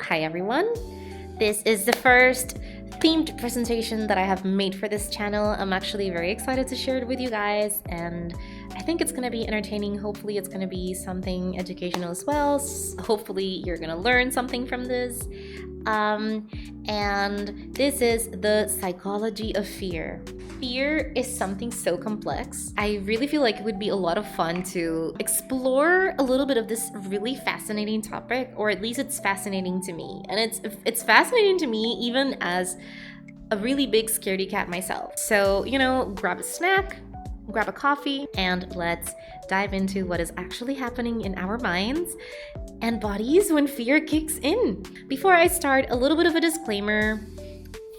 Hi everyone, this is the first themed presentation that I have made for this channel. I'm actually very excited to share it with you guys, and I think it's gonna be entertaining. Hopefully it's gonna be something educational as well. Hopefully you're gonna learn something from this. And this is the psychology of fear. Fear is something so complex. I really feel like it would be a lot of fun to explore a little bit of this really fascinating topic, or at least it's fascinating to me. And it's fascinating to me even as a really big scaredy cat myself. So, grab a snack, grab a coffee, and let's dive into what is actually happening in our minds and bodies when fear kicks in. Before I start, a little bit of a disclaimer.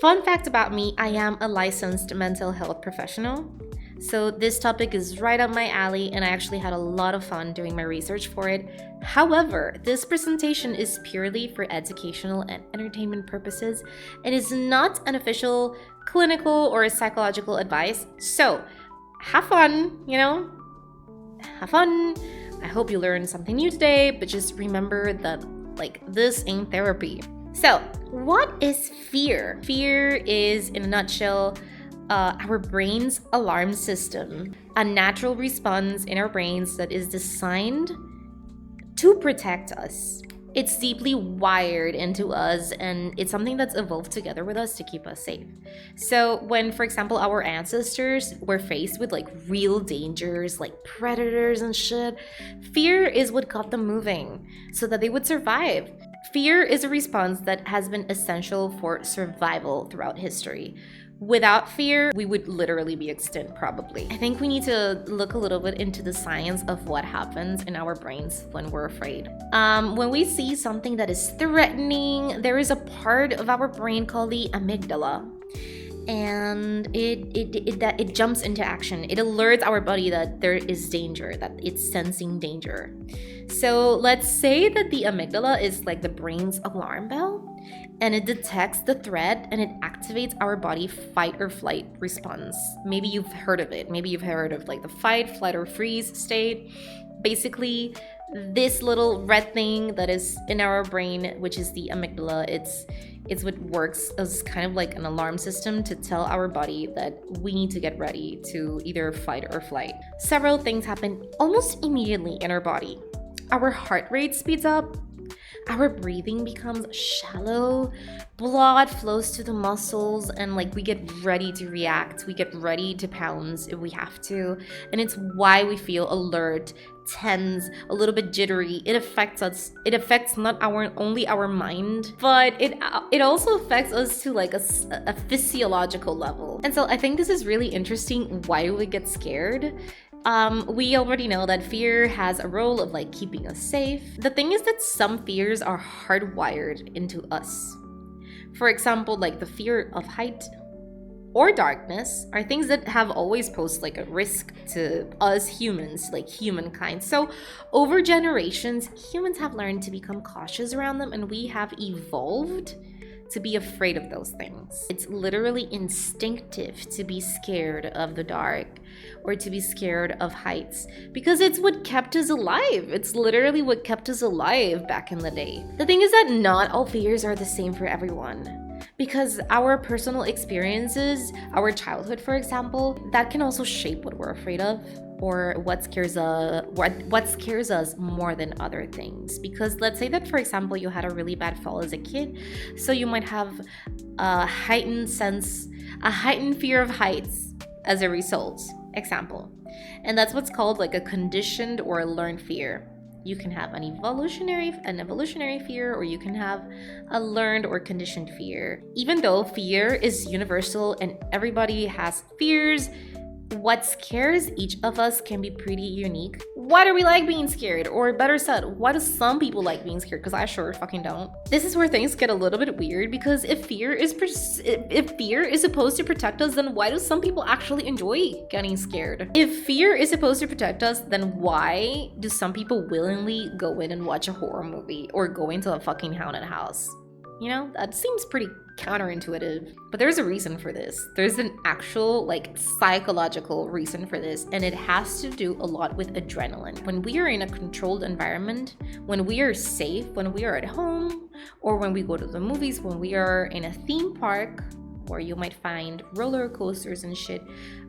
Fun fact about me, I am a licensed mental health professional. So this topic is right up my alley, and I actually had a lot of fun doing my research for it. However, this presentation is purely for educational and entertainment purposes. It is not an official clinical or psychological advice. So have fun, have fun. I hope you learned something new today, but just remember that this ain't therapy. So what is fear? Fear is, in a nutshell, our brain's alarm system, a natural response in our brains that is designed to protect us. It's deeply wired into us, and it's something that's evolved together with us to keep us safe. So when, for example, our ancestors were faced with real dangers like predators and shit, fear is what got them moving so that they would survive. Fear is a response that has been essential for survival throughout history. Without fear, we would literally be extinct, probably. I think we need to look a little bit into the science of what happens in our brains when we're afraid. When we see something that is threatening, there is a part of our brain called the amygdala. And it jumps into action. It alerts our body that there is danger, that it's sensing danger. So let's say that the amygdala is like the brain's alarm bell, and it detects the threat and it activates our body fight or flight response. Maybe you've heard of it. Maybe you've heard of the fight, flight, or freeze state. Basically, this little red thing that is in our brain, which is the amygdala, it's what works as kind of like an alarm system to tell our body that we need to get ready to either fight or flight. Several things happen almost immediately in our body. Our heart rate speeds up, our breathing becomes shallow, blood flows to the muscles, and we get ready to react. We get ready to pounce if we have to. And it's why we feel alert, tense, a little bit jittery. It affects us. It affects not only our mind, but it also affects us to a physiological level. And so I think this is really interesting why we get scared. We already know that fear has a role of keeping us safe. The thing is that some fears are hardwired into us. For example, the fear of height or darkness are things that have always posed a risk to us humans, humankind. So over generations, humans have learned to become cautious around them, and we have evolved to be afraid of those things. It's literally instinctive to be scared of the dark or to be scared of heights because it's what kept us alive. It's literally what kept us alive back in the day. The thing is that not all fears are the same for everyone, because our personal experiences, our childhood, for example, that can also shape what we're afraid of, or what scares us more than other things. Because let's say that, for example, you had a really bad fall as a kid, so you might have a heightened fear of heights as a result. Example. And that's what's called a conditioned or a learned fear. You can have an evolutionary fear, or you can have a learned or conditioned fear. Even though fear is universal and everybody has fears, what scares each of us can be pretty unique. Why do we like being scared? Or better said, why do some people like being scared? Because I sure fucking don't. This is where things get a little bit weird, because if fear is supposed to protect us, then why do some people actually enjoy getting scared? If fear is supposed to protect us, then why do some people willingly go in and watch a horror movie or go into a fucking haunted house? That seems pretty counterintuitive, but there's a reason for this. There's an actual psychological reason for this, and it has to do a lot with adrenaline. When we are in a controlled environment, when we are safe, when we are at home, or when we go to the movies, when we are in a theme park where you might find roller coasters and shit,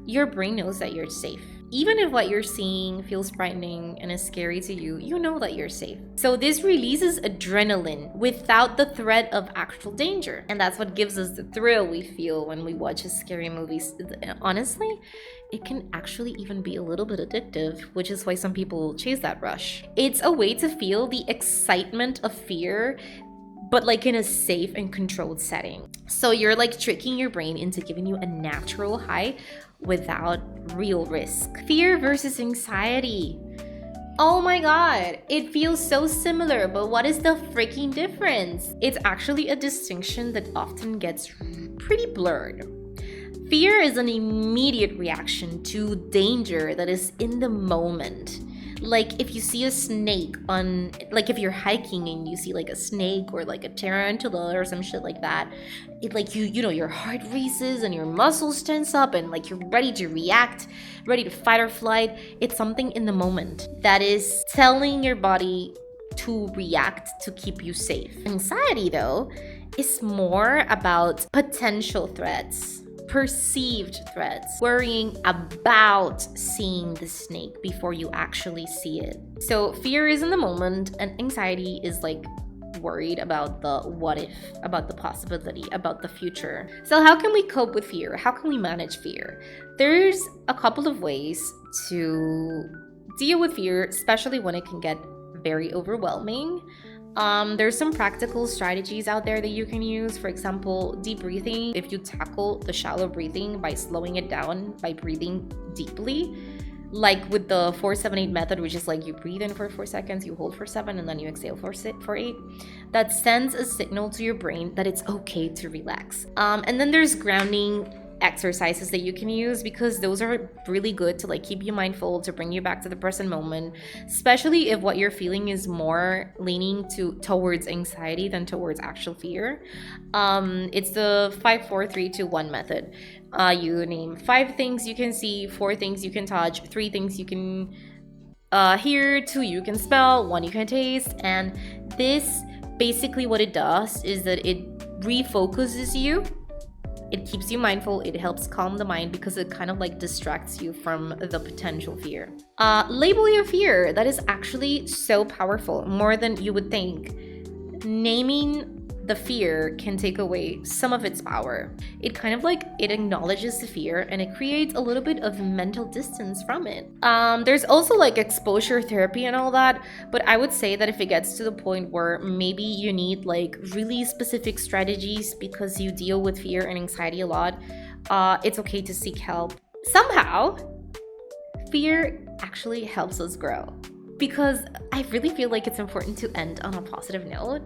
your brain knows that you're safe. Even if what you're seeing feels frightening and is scary to you, you know that you're safe. So this releases adrenaline without the threat of actual danger. And that's what gives us the thrill we feel when we watch a scary movie. Honestly, it can actually even be a little bit addictive, which is why some people chase that rush. It's a way to feel the excitement of fear, but like in a safe and controlled setting. So you're like tricking your brain into giving you a natural high without real risk. Fear versus anxiety. Oh my god, it feels so similar, but what is the freaking difference? It's actually a distinction that often gets pretty blurred. Fear is an immediate reaction to danger that is in the moment. Like if you see a snake like if you're hiking and you see like a snake or like a tarantula or some shit like that, it like you know, your heart races and your muscles tense up and like you're ready to react, ready to fight or flight. It's something in the moment that is telling your body to react to keep you safe. Anxiety, though, is more about potential threats, perceived threats, worrying about seeing the snake before you actually see it. So fear is in the moment and anxiety is like worried about the what if, about the possibility, about the future. So how can we cope with fear? How can we manage fear? There's a couple of ways to deal with fear, especially when it can get very overwhelming. There's some practical strategies out there that you can use. For example, deep breathing. If you tackle the shallow breathing by slowing it down, by breathing deeply, like with the 4-7-8 method, which is like you breathe in for 4 seconds, you hold for 7, and then you exhale for 8. That sends a signal to your brain that it's okay to relax. And then there's grounding exercises that you can use, because those are really good to like keep you mindful, to bring you back to the present moment, especially if what you're feeling is more leaning towards anxiety than towards actual fear. It's the 5-4-3-2-1 method. You name 5 things you can see, 4 things you can touch, 3 things you can hear, 2 you can smell, 1 you can taste. And this basically what it does is that it refocuses you. It keeps you mindful, it helps calm the mind because it kind of like distracts you from the potential fear. Label your fear. That is actually so powerful, more than you would think. Naming the fear can take away some of its power. It kind of like, it acknowledges the fear and it creates a little bit of mental distance from it. There's also like exposure therapy and all that, but I would say that if it gets to the point where maybe you need like really specific strategies because you deal with fear and anxiety a lot, it's okay to seek help. Somehow, fear actually helps us grow, because I really feel like it's important to end on a positive note.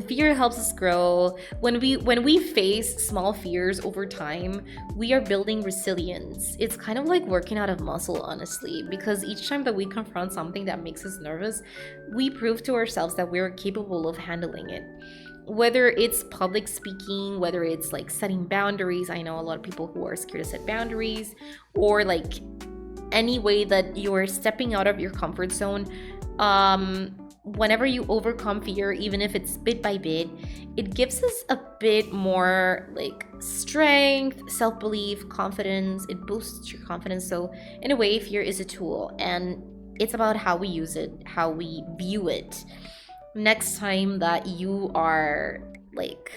Fear helps us grow. When we face small fears over time, we are building resilience. It's kind of like working out a muscle, honestly, because each time that we confront something that makes us nervous, we prove to ourselves that we're capable of handling it. Whether it's public speaking, whether it's like setting boundaries. I know a lot of people who are scared to set boundaries, or like any way that you're stepping out of your comfort zone. Whenever you overcome fear, even if it's bit by bit, it gives us a bit more like strength, self-belief, confidence. It boosts your confidence. So in a way, fear is a tool, and it's about how we use it, how we view it. Next time that you are like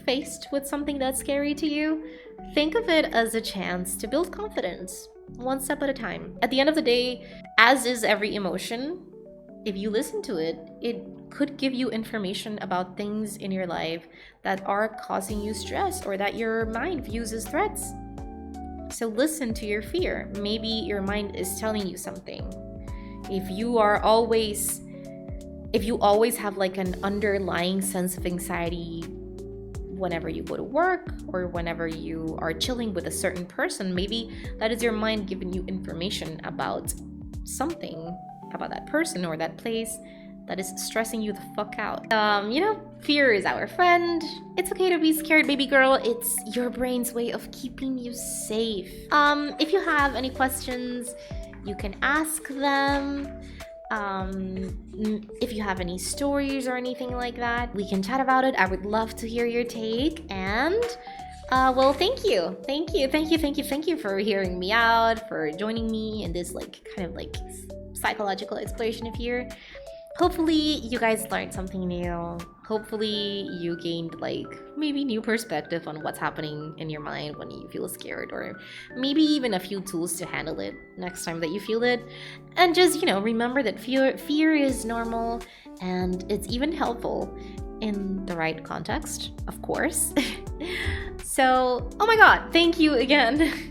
faced with something that's scary to you, think of it as a chance to build confidence, one step at a time. At the end of the day, as is every emotion, if you listen to it, it could give you information about things in your life that are causing you stress or that your mind views as threats. So listen to your fear. Maybe your mind is telling you something. If you always have like an underlying sense of anxiety whenever you go to work or whenever you are chilling with a certain person, maybe that is your mind giving you information about something, about that person or that place that is stressing you the fuck out. Fear is our friend. It's okay to be scared, baby girl. It's your brain's way of keeping you safe. If you have any questions, you can ask them. If you have any stories or anything like that, we can chat about it. I would love to hear your take. And well, thank you. Thank you for hearing me out, for joining me in this like kind of like psychological exploration of fear. Hopefully you guys learned something new. Hopefully you gained like maybe new perspective on what's happening in your mind when you feel scared, or maybe even a few tools to handle it next time that you feel it. And just, you know, remember that fear is normal, and it's even helpful in the right context, of course. So, oh my god, thank you again